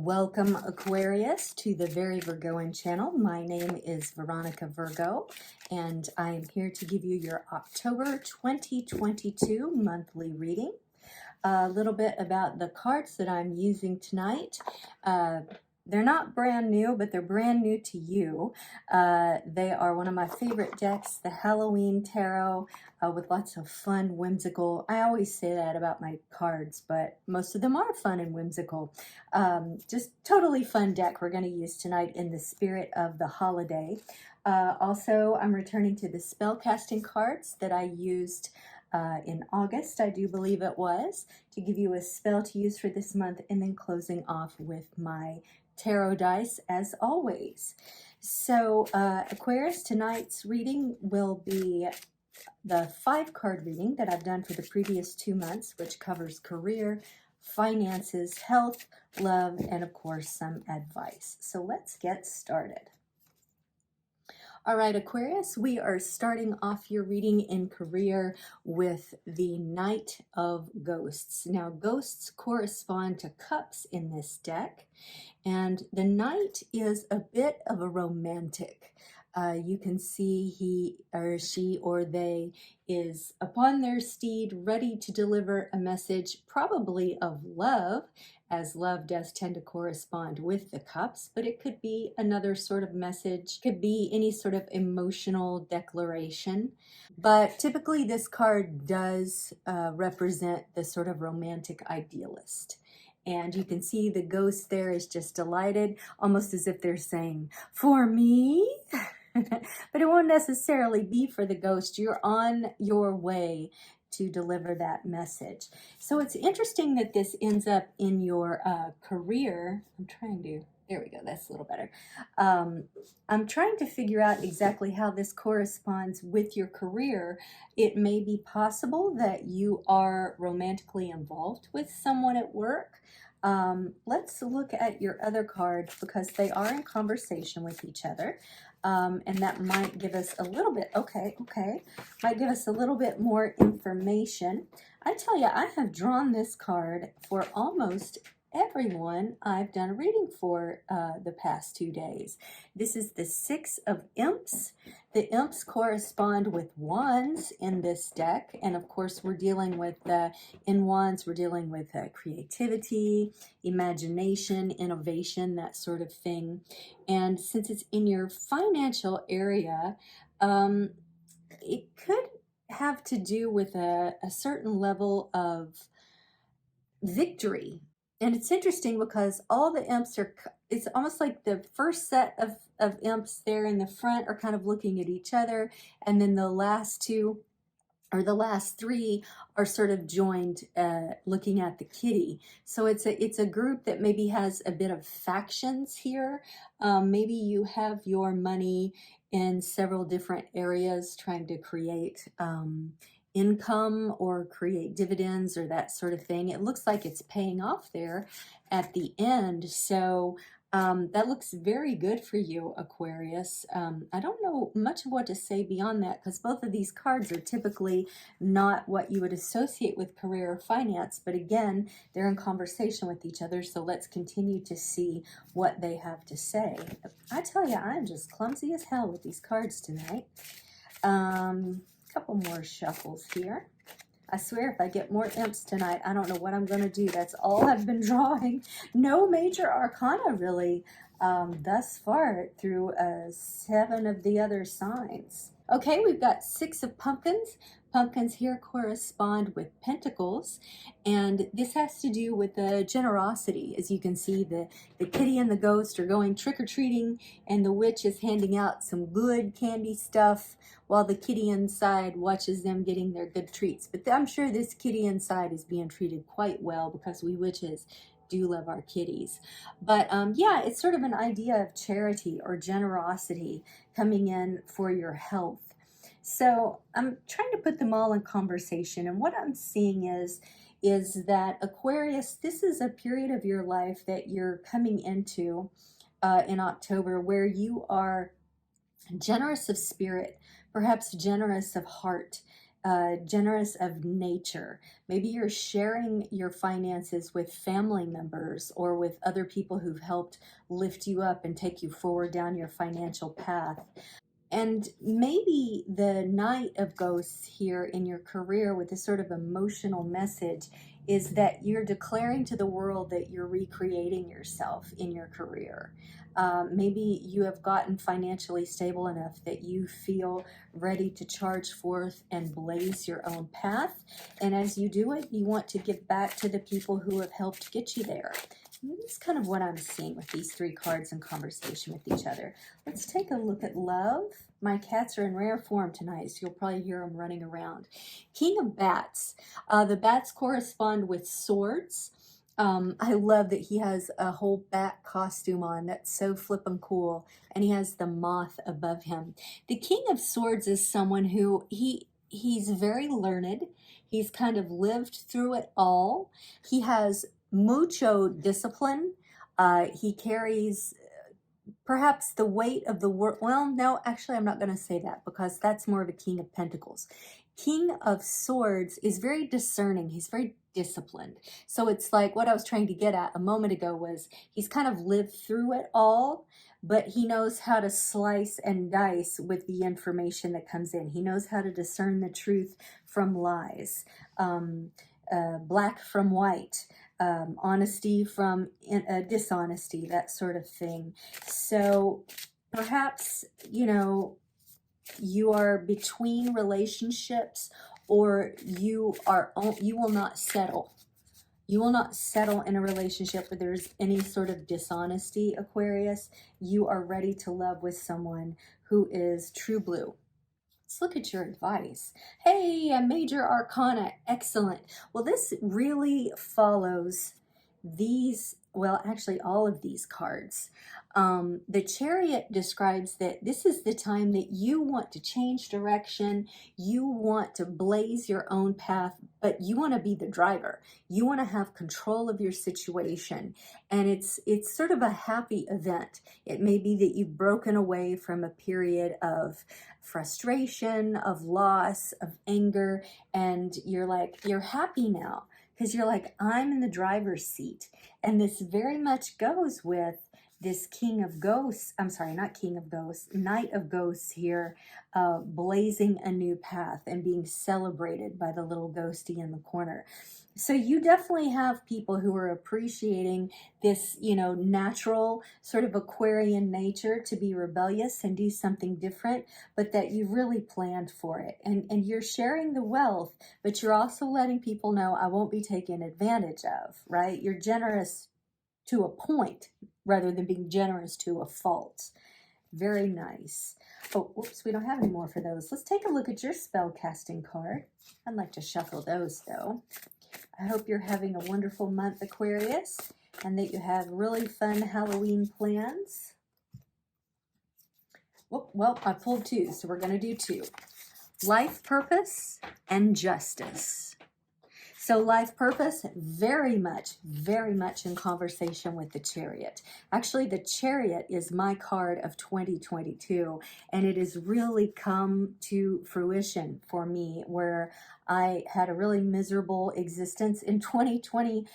Welcome, Aquarius, to the Very Virgoan channel. My name is Veronica Virgo, and I am here to give you your October 2022 monthly reading. A little bit about the cards that I'm using tonight. They're not brand new, but they're brand new to you. They are one of my favorite decks, the Halloween Tarot, with lots of fun, whimsical. I always say that about my cards, but most of them are fun and whimsical. Just totally fun deck we're going to use tonight in the spirit of the holiday. Also, I'm returning to the spellcasting cards that I used in August, I do believe it was, to give you a spell to use for this month, and then closing off with my tarot dice as always. So Aquarius, tonight's reading will be the 5-card reading that I've done for the previous 2 months, which covers career, finances, health, love, and of course some advice. So let's get started. All right, Aquarius, we are starting off your reading in career with the Knight of Ghosts. Now, ghosts correspond to cups in this deck, and the Knight is a bit of a romantic. You can see he or she or they is upon their steed, ready to deliver a message, probably of love, as love does tend to correspond with the cups, but it could be another sort of message, could be any sort of emotional declaration. But typically this card does represent the sort of romantic idealist. And you can see the ghost there is just delighted, almost as if they're saying, "For me?" But it won't necessarily be for the ghost. You're on your way to deliver that message. So it's interesting that this ends up in your career. There we go, that's a little better. I'm trying to figure out exactly how this corresponds with your career. It may be possible that you are romantically involved with someone at work. Let's look at your other cards because they are in conversation with each other. And that might give us a little bit, might give us a little bit more information. I tell you, I have drawn this card for almost everyone I've done a reading for the past 2 days. This is the 6 of Imps. The Imps correspond with Wands in this deck, and of course we're dealing with, in Wands, we're dealing with creativity, imagination, innovation, that sort of thing. And since it's in your financial area, it could have to do with a certain level of victory. And it's interesting because all the imps are, it's almost like the first set of imps there in the front are kind of looking at each other, and then the last 2 or the last 3 are sort of joined looking at the kitty. So it's a group that maybe has a bit of factions here. Maybe you have your money in several different areas trying to create income or create dividends or that sort of thing. It looks like it's paying off there at the end. So that looks very good for you, Aquarius. I don't know much of what to say beyond that because both of these cards are typically not what you would associate with career or finance, but again, they're in conversation with each other, so let's continue to see what they have to say. I tell you, I'm just clumsy as hell with these cards tonight. Couple more shuffles here. I swear if I get more imps tonight, I don't know what I'm going to do. That's all I've been drawing. No major arcana really thus far through 7 of the other signs. Okay, we've got 6 of pumpkins. Pumpkins here correspond with pentacles, and this has to do with the generosity. As you can see, the kitty and the ghost are going trick-or-treating, and the witch is handing out some good candy stuff while the kitty inside watches them getting their good treats. But I'm sure this kitty inside is being treated quite well because we witches do love our kitties. But yeah, it's sort of an idea of charity or generosity coming in for your health. So I'm trying to put them all in conversation, and what I'm seeing is that Aquarius, this is a period of your life that you're coming into in October where you are generous of spirit, perhaps generous of heart. generous of nature. Maybe you're sharing your finances with family members or with other people who've helped lift you up and take you forward down your financial path. And maybe the Knight of Ghosts here in your career with this sort of emotional message is that you're declaring to the world that you're recreating yourself in your career. Maybe you have gotten financially stable enough that you feel ready to charge forth and blaze your own path. And as you do it, you want to give back to the people who have helped get you there. And that's kind of what I'm seeing with these three cards in conversation with each other. Let's take a look at love. My cats are in rare form tonight, so you'll probably hear them running around. King of Bats. The bats correspond with swords. I love that he has a whole bat costume on. That's so flippin' cool. And he has the moth above him. The King of Swords is someone who he's very learned. He's kind of lived through it all. He has mucho discipline. He carries perhaps the weight of the world. Well, no, actually, I'm not going to say that because that's more of a King of Pentacles. King of Swords is very discerning. He's very disciplined. So it's like what I was trying to get at a moment ago was he's kind of lived through it all, but he knows how to slice and dice with the information that comes in. He knows how to discern the truth from lies, black from white, honesty from dishonesty, that sort of thing. So perhaps, you know, you are between relationships, or you will not settle. You will not settle in a relationship where there's any sort of dishonesty, Aquarius. You are ready to love with someone who is true blue. Let's look at your advice. Hey, a major arcana. Excellent. Well, this really follows these, well, actually all of these cards. The Chariot describes that this is the time that you want to change direction. You want to blaze your own path, but you want to be the driver. You want to have control of your situation. And it's sort of a happy event. It may be that you've broken away from a period of frustration, of loss, of anger, and you're happy now. Because you're like, I'm in the driver's seat. And this very much goes with this King of Ghosts, I'm sorry, not King of Ghosts, Knight of Ghosts here, blazing a new path and being celebrated by the little ghosty in the corner. So you definitely have people who are appreciating this, you know, natural sort of Aquarian nature to be rebellious and do something different, but that you really planned for it. And you're sharing the wealth, but you're also letting people know I won't be taken advantage of, right? You're generous to a point rather than being generous to a fault. Very nice. Oh, whoops, we don't have any more for those. Let's take a look at your spell casting card. I'd like to shuffle those though. I hope you're having a wonderful month, Aquarius, and that you have really fun Halloween plans. Well, I pulled two, so we're going to do two. Life purpose and justice. So life purpose, very much in conversation with the Chariot. Actually, the Chariot is my card of 2022, and it has really come to fruition for me, where I had a really miserable existence in 2020.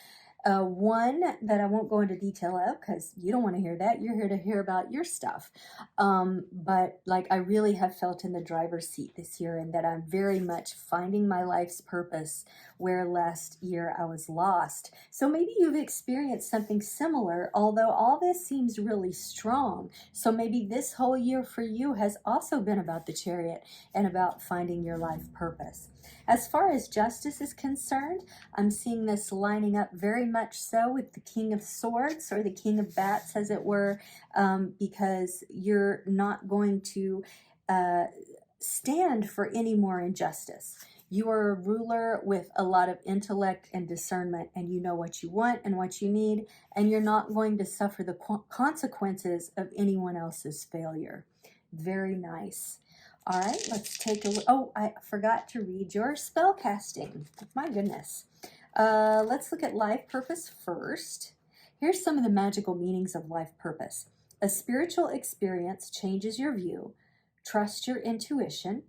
One that I won't go into detail of because you don't want to hear that. You're here to hear about your stuff. But like I really have felt in the driver's seat this year, and that I'm very much finding my life's purpose where last year I was lost. So maybe you've experienced something similar, although all this seems really strong. So maybe this whole year for you has also been about the Chariot and about finding your life purpose. As far as justice is concerned, I'm seeing this lining up very much so with the King of Swords, or the King of Bats, as it were, because you're not going to stand for any more injustice. You are a ruler with a lot of intellect and discernment, and you know what you want and what you need, and you're not going to suffer the consequences of anyone else's failure. Very nice. All right, let's take a look. Oh, I forgot to read your spell casting. My goodness. Let's look at life purpose first. Here's some of the magical meanings of life purpose. A spiritual experience changes your view. Trust your intuition.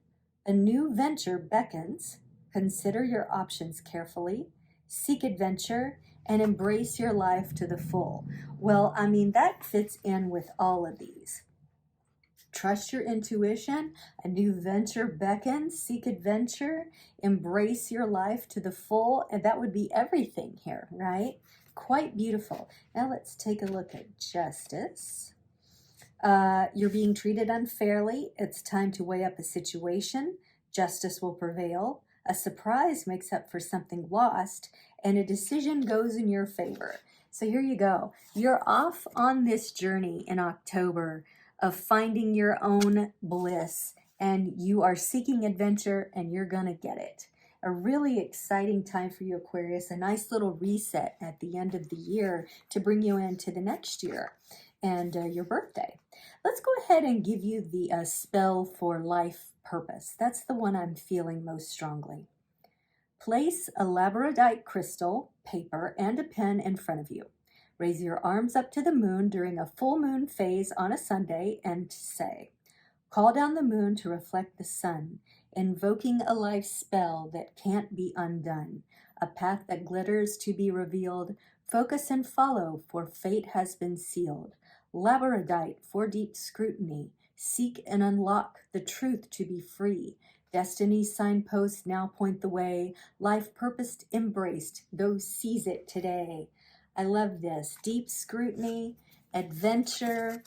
A new venture beckons. Consider your options carefully. Seek adventure and embrace your life to the full. Well, I mean, that fits in with all of these. Trust your intuition. A new venture beckons. Seek adventure. Embrace your life to the full. And that would be everything here, right? Quite beautiful. Now let's take a look at justice. You're being treated unfairly. It's time to weigh up a situation. Justice will prevail. A surprise makes up for something lost, and a decision goes in your favor. So here you go. You're off on this journey in October of finding your own bliss, and you are seeking adventure, and you're going to get it. A really exciting time for you, Aquarius. A nice little reset at the end of the year to bring you into the next year and your birthday. Let's go ahead and give you the spell for life purpose. That's the one I'm feeling most strongly. Place a labradorite crystal, paper, and a pen in front of you. Raise your arms up to the moon during a full moon phase on a Sunday and say, call down the moon to reflect the sun, invoking a life spell that can't be undone, a path that glitters to be revealed. Focus and follow, for fate has been sealed. Labradorite for deep scrutiny. Seek and unlock the truth to be free. Destiny's signposts now point the way. Life purposed, embraced. Go seize it today. I love this. Deep scrutiny, adventure,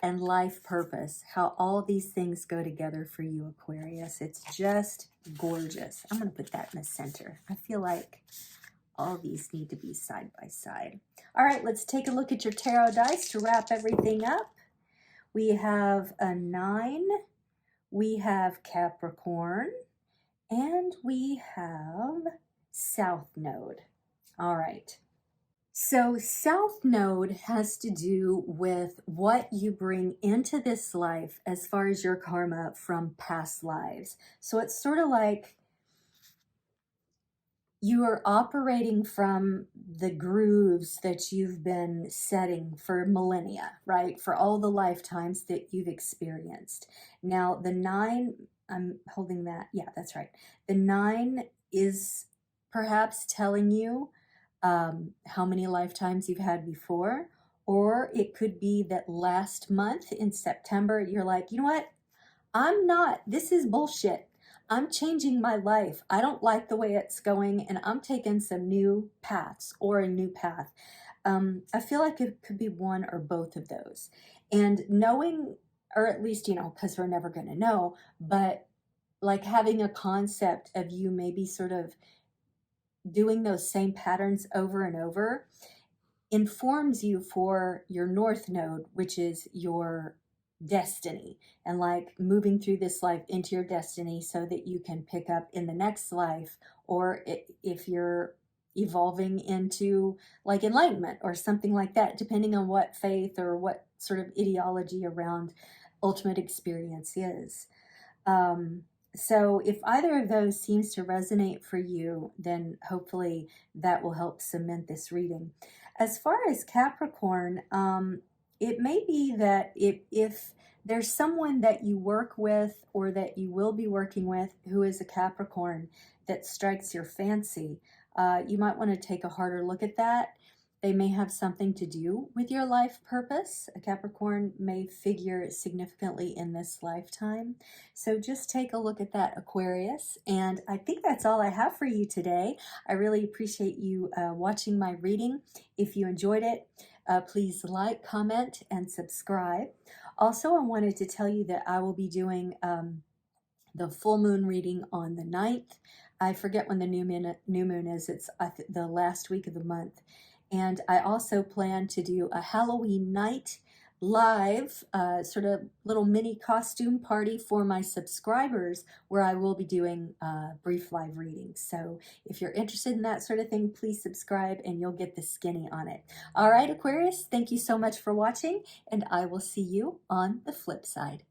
and life purpose. How all these things go together for you, Aquarius. It's just gorgeous. I'm going to put that in the center. I feel like all these need to be side by side. All right, let's take a look at your tarot dice to wrap everything up. We have a 9, we have Capricorn, and we have South Node. All right. So South Node has to do with what you bring into this life as far as your karma from past lives. So it's sort of like you are operating from the grooves that you've been setting for millennia, right? For all the lifetimes that you've experienced. Now, the 9, I'm holding that. Yeah, that's right. The 9 is perhaps telling you how many lifetimes you've had before, or it could be that last month in September, you're like, you know what? This is bullshit. I'm changing my life. I don't like the way it's going, and I'm taking some new paths or a new path. I feel like it could be one or both of those. And knowing, or at least, because we're never going to know, but like having a concept of you maybe sort of doing those same patterns over and over informs you for your North Node, which is your destiny, and like moving through this life into your destiny so that you can pick up in the next life, or if you're evolving into like enlightenment or something like that, depending on what faith or what sort of ideology around ultimate experience is. So if either of those seems to resonate for you, then hopefully that will help cement this reading. As far as Capricorn, it may be that if there's someone that you work with or that you will be working with who is a Capricorn that strikes your fancy, you might want to take a harder look at that. They may have something to do with your life purpose. A Capricorn may figure significantly in this lifetime. So just take a look at that, Aquarius. And I think that's all I have for you today. I really appreciate you watching my reading. If you enjoyed it, please like, comment, and subscribe. Also, I wanted to tell you that I will be doing the full moon reading on the 9th. I forget when the new moon is. It's the last week of the month. And I also plan to do a Halloween night live sort of little mini costume party for my subscribers, where I will be doing brief live readings. So if you're interested in that sort of thing, please subscribe and you'll get the skinny on it. All right, Aquarius, thank you so much for watching, and I will see you on the flip side.